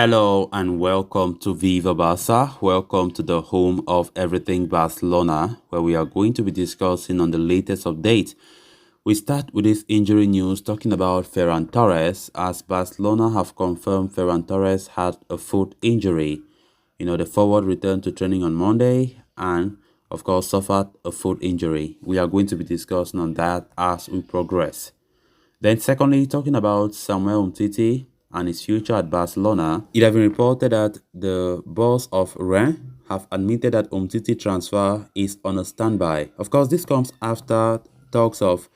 Hello and welcome to Viva Barca. Welcome to the home of everything Barcelona, where we are going to be discussing on the latest update. We start with this injury news talking about Ferran Torres, as Barcelona have confirmed Ferran Torres had a foot injury. The forward returned to training on Monday and, of course, suffered a foot injury. We are going to be discussing on that as we progress. Then, secondly, talking about Samuel Umtiti and his future at Barcelona, it has been reported that the boss of Rennes have admitted that Umtiti transfer is on a standby. Of course, this comes after talks of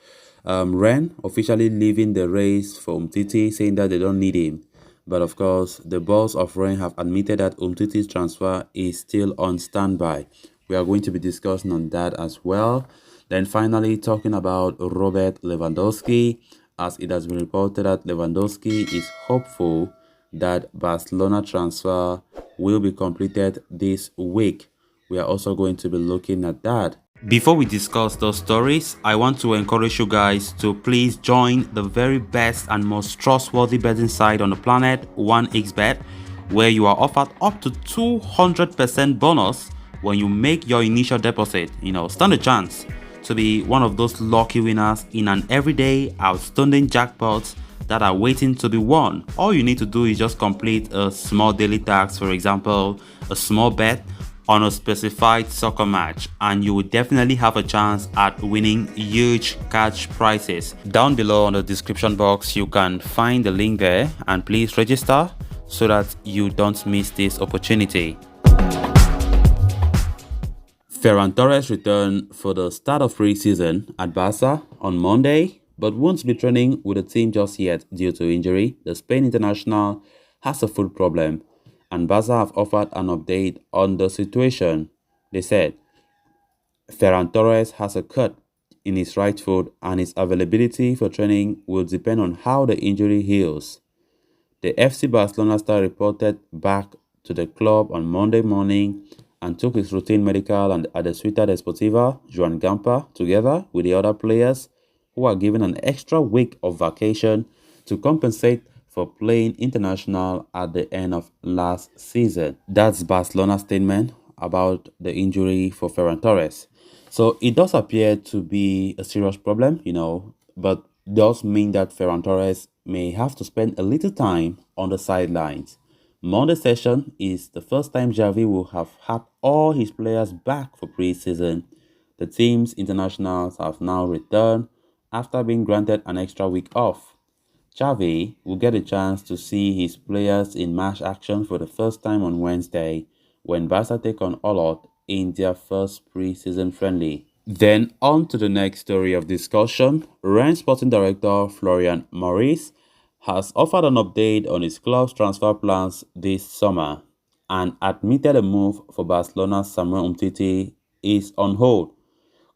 Rennes officially leaving the race for Umtiti, saying that they don't need him. But of course, the boss of Rennes have admitted that Umtiti's transfer is still on standby. We are going to be discussing on that as well. Then finally, talking about Robert Lewandowski, as it has been reported that Lewandowski is hopeful that Barcelona transfer will be completed this week. We are also going to be looking at that. Before we discuss those stories, I want to encourage you guys to please join the very best and most trustworthy betting site on the planet, 1xBet, where you are offered up to 200% bonus when you make your initial deposit. Stand a chance to be one of those lucky winners in an everyday outstanding jackpots that are waiting to be won. All you need to do is just complete a small daily task, for example, a small bet on a specified soccer match, and you will definitely have a chance at winning huge cash prizes. Down below on the description box, you can find the link there, and please register so that you don't miss this opportunity. Ferran Torres returned for the start of pre-season at Barca on Monday, but won't be training with the team just yet due to injury. The Spain international has a foot problem, and Barca have offered an update on the situation. They said Ferran Torres has a cut in his right foot and his availability for training will depend on how the injury heals. The FC Barcelona star reported back to the club on Monday morning and took his routine medical and at the Ciutat Deportiva Joan Gamper together with the other players who are given an extra week of vacation to compensate for playing international at the end of last season. That's Barcelona's statement about the injury for Ferran Torres. So it does appear to be a serious problem, but does mean that Ferran Torres may have to spend a little time on the sidelines. Monday session is the first time Xavi will have had all his players back for pre-season. The team's internationals have now returned after being granted an extra week off. Xavi will get a chance to see his players in match action for the first time on Wednesday when Barca take on Olot in their first pre-season friendly. Then on to the next story of discussion. Rennes sporting director Florian Maurice has offered an update on his club's transfer plans this summer and admitted a move for Barcelona's Samuel Umtiti is on hold.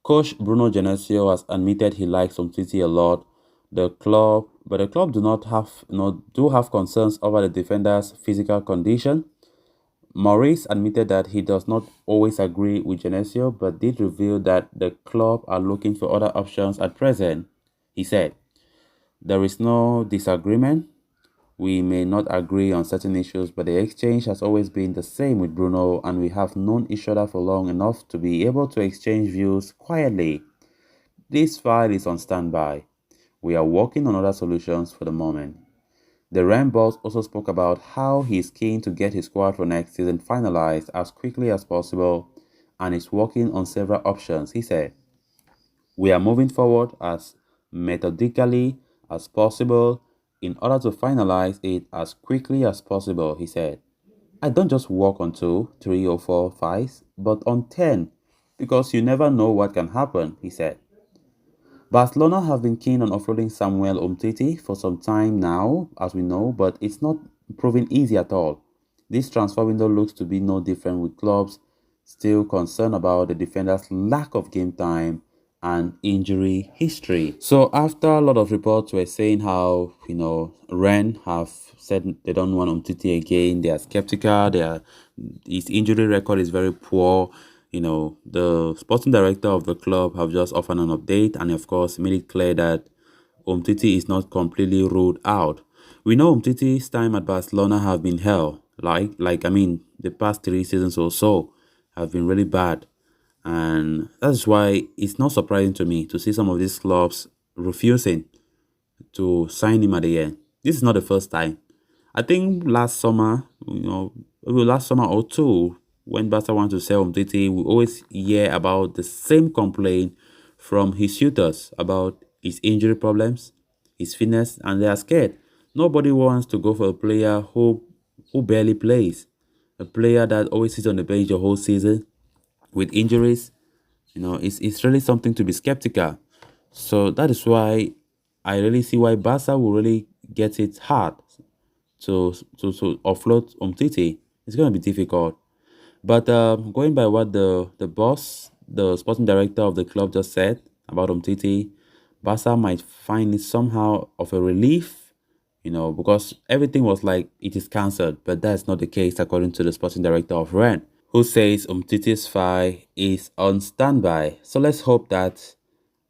Coach Bruno Genesio has admitted he likes Umtiti a lot. The club do have concerns over the defender's physical condition. Maurice admitted that he does not always agree with Genesio, but did reveal that the club are looking for other options at present. He said, "There is no disagreement. We may not agree on certain issues, but the exchange has always been the same with Bruno, and we have known each other for long enough to be able to exchange views quietly. This file is on standby. We are working on other solutions for the moment." The Rennes boss also spoke about how he is keen to get his squad for next season finalized as quickly as possible and is working on several options. He said, "We are moving forward as methodically as possible in order to finalize it as quickly as possible," he said. "I don't just work on 2, 3 or 4 files, but on 10, because you never know what can happen," he said. Barcelona have been keen on offloading Samuel Umtiti for some time now, as we know, but it's not proving easy at all. This transfer window looks to be no different, with clubs still concerned about the defender's lack of game time and injury history. So after a lot of reports were saying how, Rennes have said they don't want Umtiti again, they are skeptical, his injury record is very poor. The sporting director of the club have just offered an update and of course made it clear that Umtiti is not completely ruled out. We know Umtiti's time at Barcelona have been hell. The past 3 seasons or so have been really bad. And that's why it's not surprising to me to see some of these clubs refusing to sign him at the end. This is not the first time. I think last summer, maybe last summer or two, when Barca wanted to sell Umtiti, we always hear about the same complaint from his suitors about his injury problems, his fitness, and they are scared. Nobody wants to go for a player who barely plays, a player that always sits on the bench the whole season with injuries. It's really something to be skeptical. So that is why I really see why Barca will really get it hard to offload Umtiti. It's going to be difficult. But going by what the boss, the sporting director of the club just said about Umtiti, Barca might find it somehow of a relief, because everything was like it is cancelled. But that's not the case according to the sporting director of Rennes, who says Umtiti's file is on standby. So let's hope that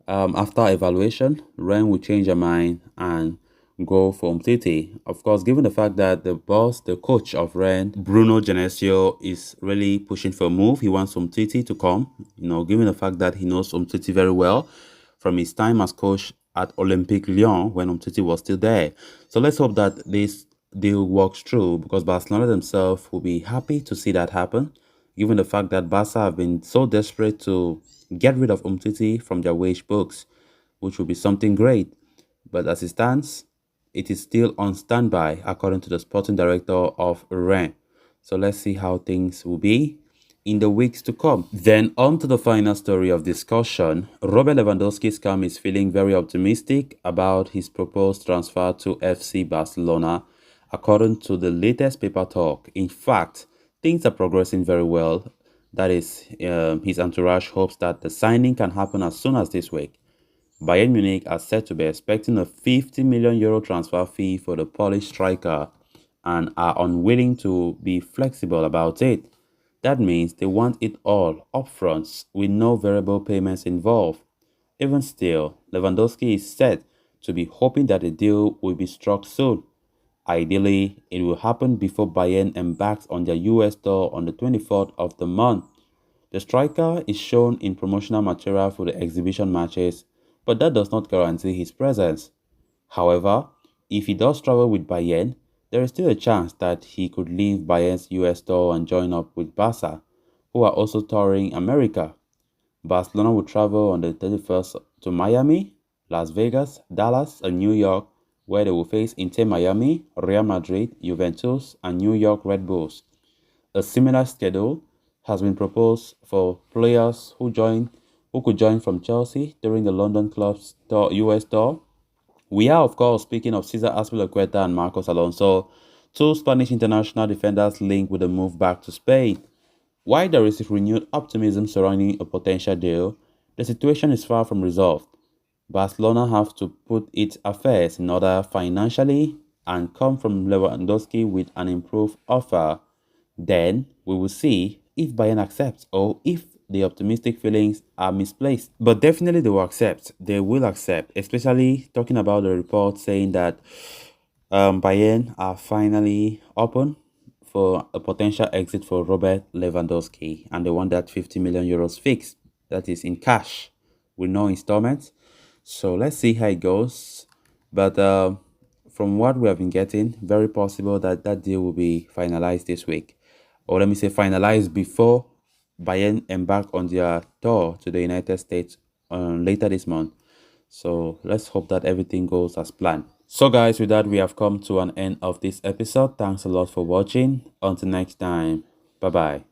after evaluation, Ren will change their mind and go for Umtiti. Of course, given the fact that the boss, the coach of Ren, Bruno Genesio, is really pushing for a move. He wants Umtiti to come, given the fact that he knows Umtiti very well from his time as coach at Olympique Lyon when Umtiti was still there. So let's hope that this deal works through, because Barcelona themselves will be happy to see that happen, given the fact that Barca have been so desperate to get rid of Umtiti from their wage books, which will be something great. But as it stands, it is still on standby, according to the sporting director of Rennes. So let's see how things will be in the weeks to come. Then on to the final story of discussion. Robert Lewandowski's camp is feeling very optimistic about his proposed transfer to FC Barcelona, according to the latest paper talk. In fact, things are progressing very well. That is, his entourage hopes that the signing can happen as soon as this week. Bayern Munich are said to be expecting a 50 million euro transfer fee for the Polish striker and are unwilling to be flexible about it. That means they want it all upfront with no variable payments involved. Even still, Lewandowski is said to be hoping that a deal will be struck soon. Ideally, it will happen before Bayern embarks on their US tour on the 24th of the month. The striker is shown in promotional material for the exhibition matches, but that does not guarantee his presence. However, if he does travel with Bayern, there is still a chance that he could leave Bayern's US tour and join up with Barca, who are also touring America. Barcelona will travel on the 31st to Miami, Las Vegas, Dallas, and New York, where they will face Inter Miami, Real Madrid, Juventus, and New York Red Bulls. A similar schedule has been proposed for players who could join from Chelsea during the London club's US tour. We are, of course, speaking of Cesar Azpilicueta and Marcos Alonso, two Spanish international defenders linked with a move back to Spain. While there is renewed optimism surrounding a potential deal, the situation is far from resolved. Barcelona have to put its affairs in order financially and come from Lewandowski with an improved offer. Then we will see if Bayern accepts or if the optimistic feelings are misplaced. But definitely they will accept. They will accept, especially talking about the report saying that Bayern are finally open for a potential exit for Robert Lewandowski, and they want that 50 million euros fixed. That is in cash with no installments. So let's see how it goes. But from what we have been getting, very possible that that deal will be finalized this week. Or let me say finalized before Bayern embark on their tour to the United States later this month. So let's hope that everything goes as planned. So guys, with that, we have come to an end of this episode. Thanks a lot for watching. Until next time, bye bye.